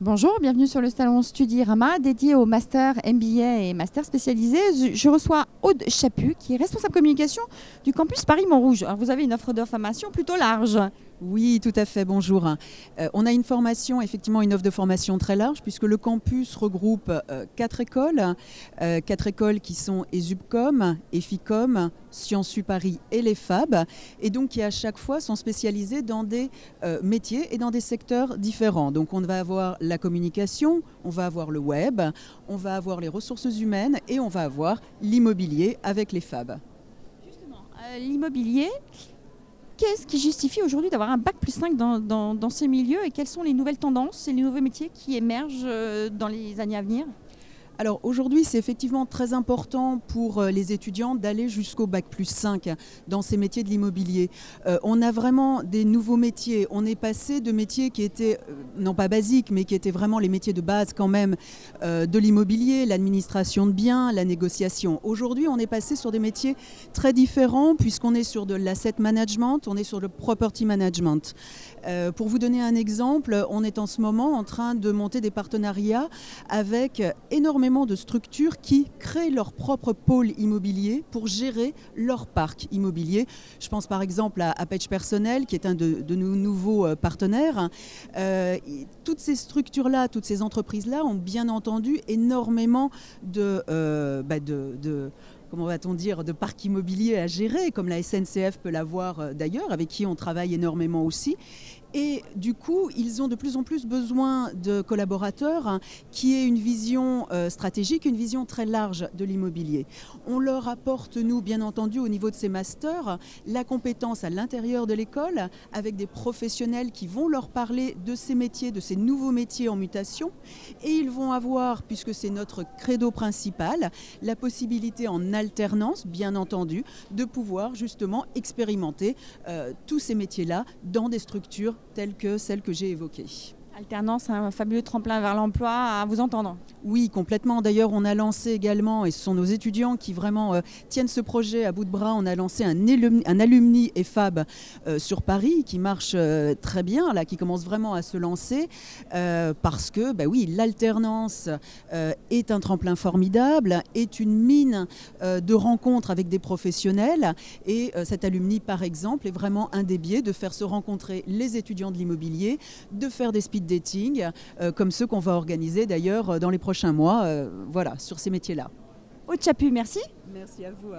Bonjour, bienvenue sur le salon Studirama dédié au master MBA et master spécialisé. Je reçois Aude Chaput qui est responsable communication du campus Paris-Montrouge. Alors vous avez une offre de formation plutôt large. Oui, tout à fait, bonjour. On a une formation, effectivement une offre de formation très large puisque le campus regroupe quatre écoles qui sont ESUBCOM, EFICOM, Sciences Sup Paris et les FAB, et donc qui à chaque fois sont spécialisés dans des métiers et dans des secteurs différents. Donc on va avoir la communication, on va avoir le web, on va avoir les ressources humaines et on va avoir l'immobilier avec les FAB. Justement, l'immobilier, qu'est-ce qui justifie aujourd'hui d'avoir un bac+5 dans ces milieux et quelles sont les nouvelles tendances et les nouveaux métiers qui émergent dans les années à venir? Alors aujourd'hui, c'est effectivement très important pour les étudiants d'aller jusqu'au bac+5 dans ces métiers de l'immobilier. On a vraiment des nouveaux métiers. On est passé de métiers qui étaient, non pas basiques, mais qui étaient vraiment les métiers de base quand même de l'immobilier, l'administration de biens, la négociation. Aujourd'hui, on est passé sur des métiers très différents puisqu'on est sur de l'asset management, on est sur le property management. Pour vous donner un exemple, on est en ce moment en train de monter des partenariats avec énormément de structures qui créent leur propre pôle immobilier pour gérer leur parc immobilier. Je pense par exemple à Page Personnel, qui est un de nos nouveaux partenaires. Toutes ces structures-là, toutes ces entreprises-là ont bien entendu énormément comment va-t-on dire, de parcs immobiliers à gérer, comme la SNCF peut l'avoir d'ailleurs, avec qui on travaille énormément aussi. Et du coup, ils ont de plus en plus besoin de collaborateurs qui aient une vision stratégique, une vision très large de l'immobilier. On leur apporte, nous, bien entendu, au niveau de ces masters, la compétence à l'intérieur de l'école, avec des professionnels qui vont leur parler de ces métiers, de ces nouveaux métiers en mutation. Et ils vont avoir, puisque c'est notre credo principal, la possibilité en alternance, bien entendu, de pouvoir justement expérimenter tous ces métiers-là dans des structures telles que celles que j'ai évoquées. Alternance, un fabuleux tremplin vers l'emploi, à vous entendre. Oui, complètement. D'ailleurs, on a lancé également, et ce sont nos étudiants qui vraiment tiennent ce projet à bout de bras, on a lancé un alumni EFAB sur Paris qui marche très bien, là, qui commence vraiment à se lancer parce que, oui, l'alternance est un tremplin formidable, est une mine de rencontres avec des professionnels et cet alumni, par exemple, est vraiment un des biais de faire se rencontrer les étudiants de l'immobilier, de faire des speed dating comme ceux qu'on va organiser d'ailleurs dans les prochains mois, voilà, sur ces métiers-là. Aude Chaput, merci. Merci à vous.